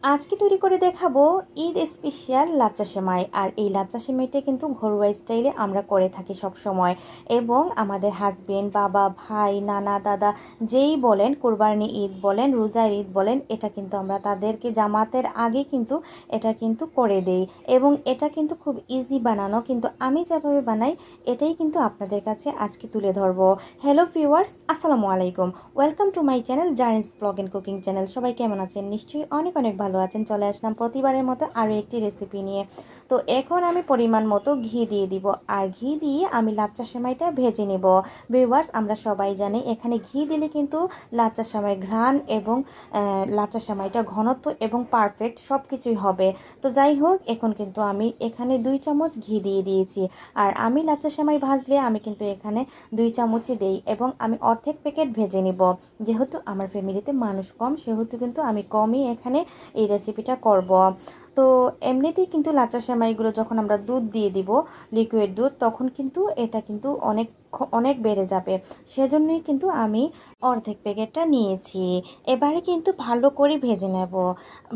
আজকে তৈরি করে দেখাবো ঈদ স্পেশাল লাচ্চা সেমাই। আর এই লাচ্চা সেমাইটা কিন্তু ঘরোয়া স্টাইলে আমরা করে থাকি সব সময়। এবং আমাদের হাজবেন্ড, বাবা, ভাই, নানা, দাদা যেই বলেন, কোরবানি ঈদ বলেন, রোজার ঈদ বলেন, এটা কিন্তু আমরা তাদেরকে জামাতের আগে কিন্তু এটা কিন্তু করে দেই। এবং এটা কিন্তু খুব ইজি বানানো, কিন্তু আমি যেভাবে বানাই এটাই কিন্তু আপনাদের কাছে আজকে তুলে ধরবো। হ্যালো ভিউয়ার্স, আসসালামু আলাইকুম। Welcome to my channel journeys blog and cooking channel. সবাই কেমন আছেন? নিশ্চয়ই অনেক অনেক ভালো আছেন। চলে আসলাম প্রতিবারের মতো আরও একটি রেসিপি নিয়ে। তো এখন আমি পরিমাণ মতো ঘি দিয়ে দিব, আর ঘি দিয়ে আমি লাচ্চা সেমাইটা ভেজে নেব। ভিউয়ার্স, আমরা সবাই জানি এখানে ঘি দিলে কিন্তু লাচ্চা সেমাই ঘ্রাণ এবং লাচ্চা সেমাইটা ঘনত্ব এবং পারফেক্ট সব কিছুই হবে। তো যাই হোক, এখন কিন্তু আমি এখানে 2 চামচ ঘি দিয়ে দিয়েছি। আর আমি লাচ্চা সেমাই ভাজলে আমি কিন্তু এখানে 2 চামচই দেই, এবং আমি অর্ধেক প্যাকেট ভেজে নিব। যেহেতু আমার ফ্যামিলিতে মানুষ কম, সেহেতু কিন্তু আমি কমই এখানে এই রেসিপিটা করব। তো এমনিতেই কিন্তু লাচ্চা সেমাইগুলো যখন আমরা দুধ দিয়ে দিব, লিকুইড দুধ, তখন কিন্তু এটা কিন্তু অনেক অনেক বেড়ে যাবে। সেজন্যই কিন্তু আমি অর্ধেক প্যাকেটটা নিয়েছি। এবারে কিন্তু ভালো করে ভেজে নেব।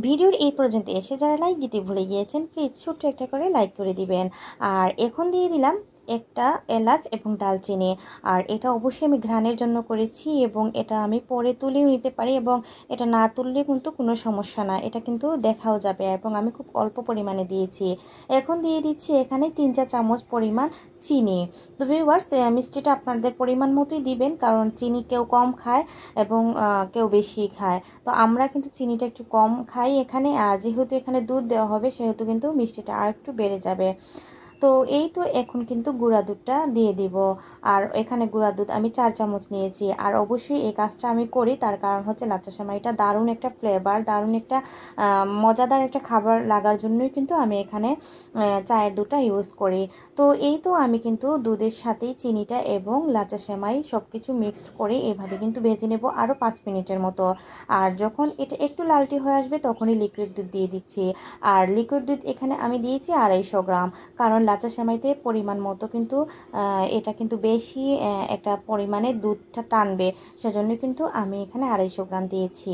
ভিডিওর এই পর্যন্ত এসে যারা লাইক দিতে ভুলে গিয়েছেন, প্লিজ ছোট্ট একটা করে লাইক করে দিবেন। আর এখন দিয়ে দিলাম একটা এলাচ এবং দালচিনি। আর এটা অবশ্যই আমি ঘ্রাণের জন্য করেছি, এবং এটা আমি পরে তুলেও নিতে পারি, এবং এটা না তুললে কিন্তু কোনো সমস্যা না, এটা কিন্তু দেখাও যাবে। এবং আমি খুব অল্প পরিমাণে দিয়েছি। এখন দিয়ে দিচ্ছি এখানে 3-4 চামচ পরিমাণ চিনি। তো ভিউয়ার্স, মিষ্টিটা আপনাদের পরিমাণ মতোই দিবেন, কারণ চিনি কেউ কম খায় এবং কেউ বেশি খায়। তো আমরা কিন্তু চিনিটা একটু কম খাই এখানে। আর যেহেতু এখানে দুধ দেওয়া হবে, সেহেতু কিন্তু মিষ্টিটা আর একটু বেড়ে যাবে। তো এই তো এখন কিন্তু গুঁড়া দুধটা দিয়ে দিব। আর এখানে গুঁড়া দুধ আমি 4 চামচ নিয়েছি। আর অবশ্যই এই কাজটা আমি করি, তার কারণ হচ্ছে লাচ্চা সেমাইটা দারুণ একটা ফ্লেভার, দারুণ একটা মজাদার একটা খাবার লাগার জন্যই কিন্তু আমি এখানে চায়ের দুধটা ইউজ করি। তো এই তো আমি কিন্তু দুধের সাথেই চিনিটা এবং লাচ্চা সেমাই সব কিছু মিক্সড করে এভাবে কিন্তু ভেজে নেব আরও 5 মিনিটের মতো। আর যখন এটা একটু লালটি হয়ে আসবে, তখনই লিকুইড দুধ দিয়ে দিচ্ছি। আর লিকুইড দুধ এখানে আমি দিয়েছি 250 গ্রাম, কারণ লাচ্চা সেমাইতে পরিমাণ মতো কিন্তু এটা কিন্তু বেশি একটা পরিমাণে দুধটা টানবে। সেজন্য কিন্তু আমি এখানে 250 গ্রাম দিয়েছি।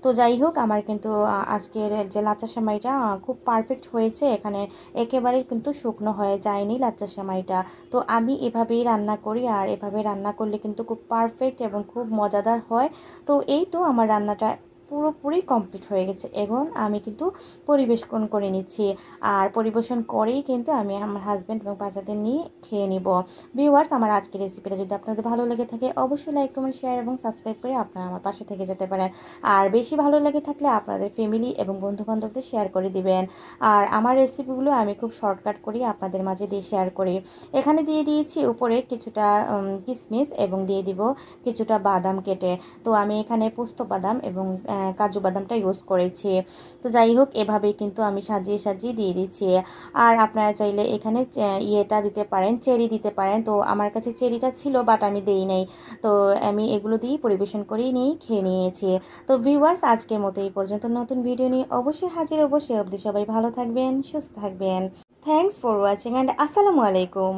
তো যাই হোক, আমার কিন্তু আজকের যে লাচ্চা সেমাইটা খুব পারফেক্ট হয়েছে। এখানে একেবারেই কিন্তু শুকনো হয়ে যায়নি লাচ্চা সেমাইটা। তো আমি এভাবেই রান্না করি, আর এভাবে রান্না করলে কিন্তু খুব পারফেক্ট এবং খুব মজাদার হয়। তো এই তো আমার রান্নাটা পুরোপুরি কমপ্লিট হয়ে গেছে। এবং আমি কিন্তু পরিবেশন করে নিচ্ছি। আর পরিবেশন করেই কিন্তু আমি আমার হাজব্যান্ড এবং বাচ্চাদের নিয়ে খেয়ে নিব। ভিউয়ার্স, আমার আজকের রেসিপিটা যদি আপনাদের ভালো লেগে থাকে, অবশ্যই লাইক, কমেন্ট, শেয়ার এবং সাবস্ক্রাইব করে আপনারা আমার পাশে থেকে যেতে পারেন। আর বেশি ভালো লেগে থাকলে আপনাদের ফ্যামিলি এবং বন্ধুবান্ধবদের শেয়ার করে দিবেন। আর আমার রেসিপিগুলো আমি খুব শর্টকাট করি, আপনাদের মাঝে দিয়ে শেয়ার করি। এখানে দিয়ে দিয়েছি উপরে কিছুটা কিশমিশ, এবং দিয়ে দিব কিছুটা বাদাম কেটে। তো আমি এখানে পোস্ত বাদাম এবং কাজু বাদামটা ইউজ করেছি। তো যাই হোক, এভাবেই কিন্তু আমি সাজিয়ে সাজিয়ে দিয়ে দিচ্ছি। আর আপনারা চাইলে এখানে ইয়েটা দিতে পারেন, চেরি দিতে পারেন। তো আমার কাছে চেরিটা ছিল, বাট আমি দেই নাই। তো আমি এগুলো দিয়েই পরিবেশন করেই নিয়েই খেয়ে নিয়েছি। তো ভিউয়ার্স, আজকের মতো এই পর্যন্ত। নতুন ভিডিও নিয়ে অবশ্যই হাজির হবো। সে অবধি সবাই ভালো থাকবেন, সুস্থ থাকবেন। থ্যাংকস ফর ওয়াচিং অ্যান্ড আসসালামু আলাইকুম।